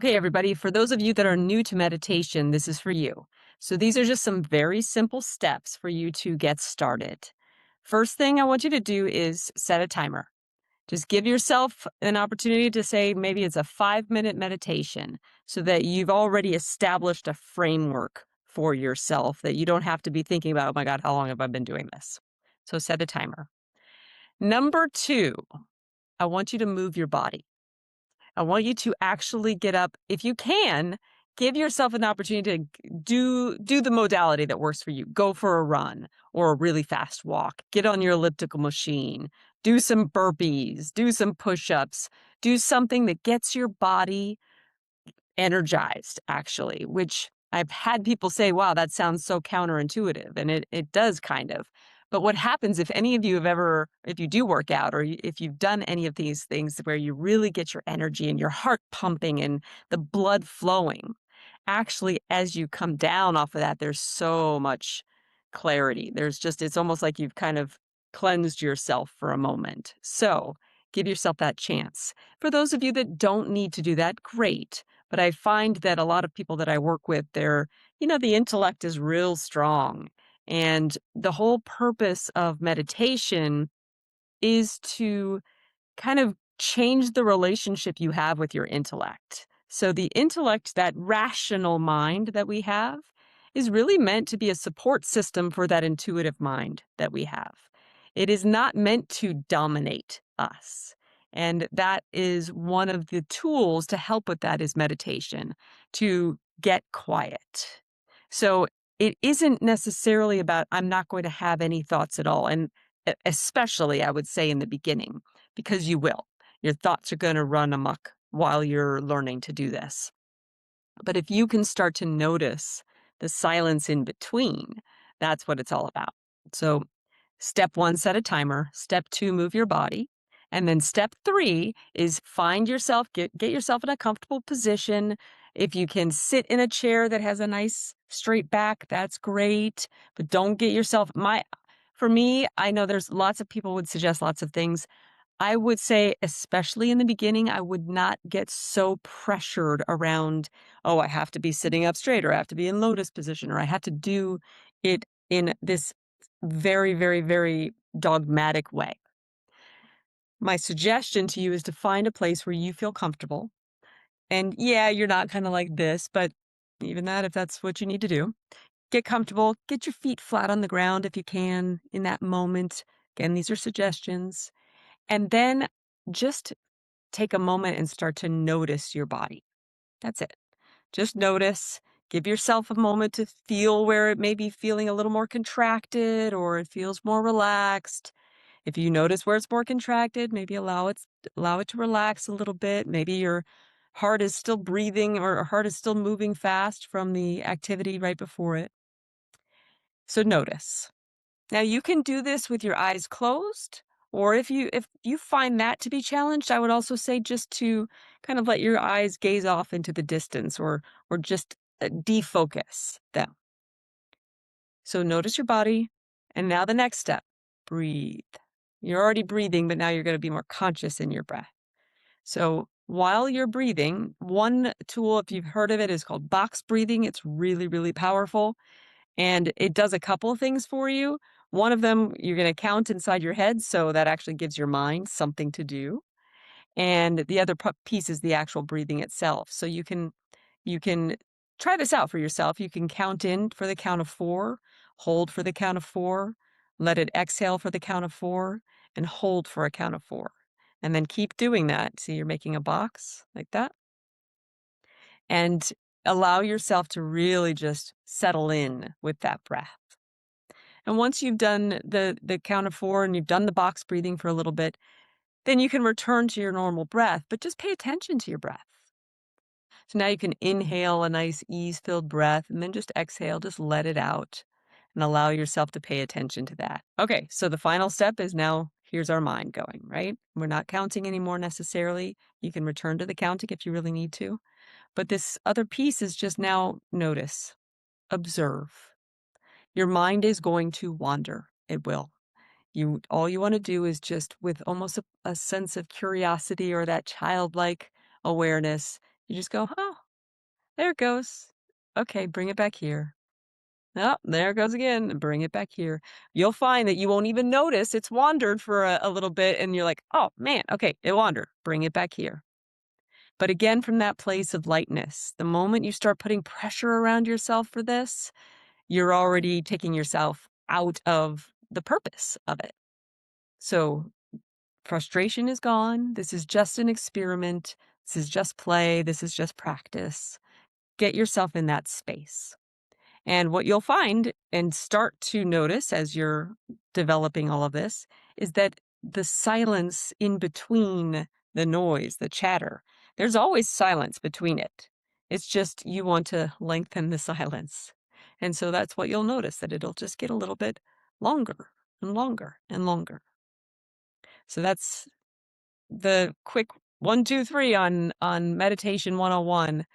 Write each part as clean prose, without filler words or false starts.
Okay, everybody, for those of you that are new to meditation, this is for you. So, these are just some very simple steps for you to get started. First thing I want you to do is set a timer. Just give yourself an opportunity to say maybe it's a 5-minute meditation so that you've already established a framework for yourself that you don't have to be thinking about, oh my God, how long have I been doing this? So, set a timer. Number two, I want you to move your body. I want you to actually get up. If you can, give yourself an opportunity to do the modality that works for you. Go for a run or a really fast walk. Get on your elliptical machine. Do some burpees. Do some push-ups. Do something that gets your body energized, actually, which I've had people say, wow, that sounds so counterintuitive. And it does kind of. But what happens if any of you have ever, if you do work out or if you've done any of these things where you really get your energy and your heart pumping and the blood flowing, actually, as you come down off of that, there's so much clarity. There's just, it's almost like you've kind of cleansed yourself for a moment. So give yourself that chance. For those of you that don't need to do that, great. But I find that a lot of people that I work with, the intellect is real strong. And the whole purpose of meditation is to kind of change the relationship you have with your intellect. So, the intellect, that rational mind that we have, is really meant to be a support system for that intuitive mind that we have. It is not meant to dominate us. And that is one of the tools to help with that is meditation, to get quiet. So, it isn't necessarily about, I'm not going to have any thoughts at all. And especially, I would say, in the beginning, because you will. Your thoughts are going to run amok while you're learning to do this. But if you can start to notice the silence in between, that's what it's all about. So, step one, set a timer. Step two, move your body. And then step three is find yourself, get yourself in a comfortable position. If you can sit in a chair that has a nice straight back, that's great. But don't get yourself for me, I know there's lots of people would suggest lots of things. I would say, especially in the beginning, I would not get so pressured around, oh, I have to be sitting up straight, or I have to be in lotus position, or I have to do it in this very, very, very dogmatic way. My suggestion to you is to find a place where you feel comfortable. And yeah, you're not kind of like this, but even that, if that's what you need to do, get comfortable, get your feet flat on the ground if you can in that moment. Again, these are suggestions. And then just take a moment and start to notice your body. That's it. Just notice. Give yourself a moment to feel where it may be feeling a little more contracted or it feels more relaxed. If you notice where it's more contracted, maybe allow it to relax a little bit. Maybe your heart is still breathing or heart is still moving fast from the activity right before it. So notice. Now you can do this with your eyes closed, or if you find that to be challenged, I would also say just to kind of let your eyes gaze off into the distance or just defocus them. So notice your body, and now the next step, breathe. You're already breathing, but now you're going to be more conscious in your breath. So while you're breathing, one tool, if you've heard of it, is called box breathing. It's really, really powerful. And it does a couple of things for you. One of them, you're going to count inside your head, so that actually gives your mind something to do. And the other piece is the actual breathing itself. So you can try this out for yourself. You can count in for the count of 4, hold for the count of 4, let it exhale for the count of 4, and hold for a count of 4. And then keep doing that. See, you're making a box like that. And allow yourself to really just settle in with that breath. And once you've done the count of 4 and you've done the box breathing for a little bit, then you can return to your normal breath, but just pay attention to your breath. So now you can inhale a nice ease-filled breath and then just exhale, just let it out and allow yourself to pay attention to that. Okay, so the final step is now here's our mind going, right? We're not counting anymore necessarily. You can return to the counting if you really need to. But this other piece is just now notice, observe. Your mind is going to wander. It will. All you want to do is just with almost a sense of curiosity or that childlike awareness, you just go, oh, There it goes. Okay, bring it back here. Oh, there it goes again. Bring it back here. You'll find that you won't even notice it's wandered for a little bit, and you're like, "Oh, man, okay, it wandered. Bring it back here." But again, from that place of lightness, the moment you start putting pressure around yourself for this, you're already taking yourself out of the purpose of it. So frustration is gone. This is just an experiment. This is just play. This is just practice. Get yourself in that space. And what you'll find and start to notice as you're developing all of this is that the silence in between the noise, the chatter, there's always silence between it. It's just you want to lengthen the silence. And so that's what you'll notice, that it'll just get a little bit longer and longer and longer. So that's the quick 1, 2, 3 on meditation 101.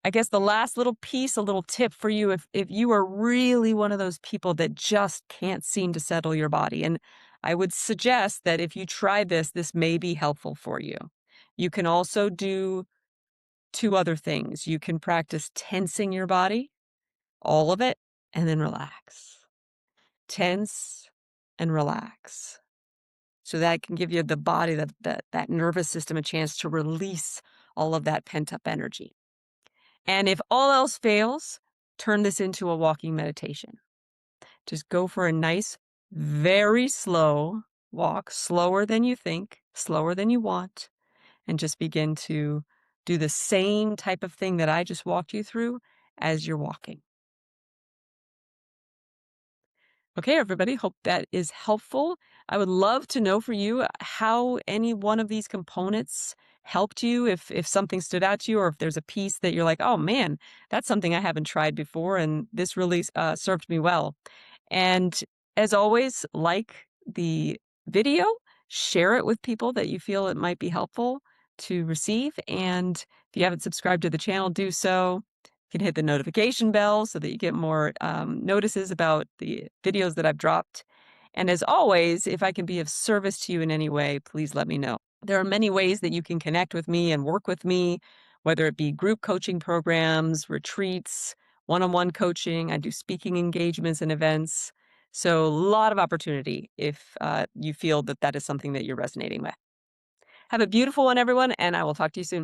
I guess the last little piece, a little tip for you if you are really one of those people that just can't seem to settle your body, and I would suggest that if you try this, this may be helpful for you. You can also do 2 other things. You can practice tensing your body, all of it, and then relax. Tense and relax. So that can give you the body, that nervous system a chance to release all of that pent-up energy. And if all else fails, turn this into a walking meditation. Just go for a nice, very slow walk, slower than you think, slower than you want, and just begin to do the same type of thing that I just walked you through as you're walking. Okay, everybody, hope that is helpful. I would love to know for you how any one of these components helped you, if something stood out to you, or if there's a piece that you're like, oh man, that's something I haven't tried before, and this really served me well. And as always, like the video, share it with people that you feel it might be helpful to receive. And if you haven't subscribed to the channel, do so. You can hit the notification bell so that you get more notices about the videos that I've dropped. And as always, if I can be of service to you in any way, please let me know. There are many ways that you can connect with me and work with me, whether it be group coaching programs, retreats, one-on-one coaching. I do speaking engagements and events. So a lot of opportunity if you feel that that is something that you're resonating with. Have a beautiful one, everyone, and I will talk to you soon.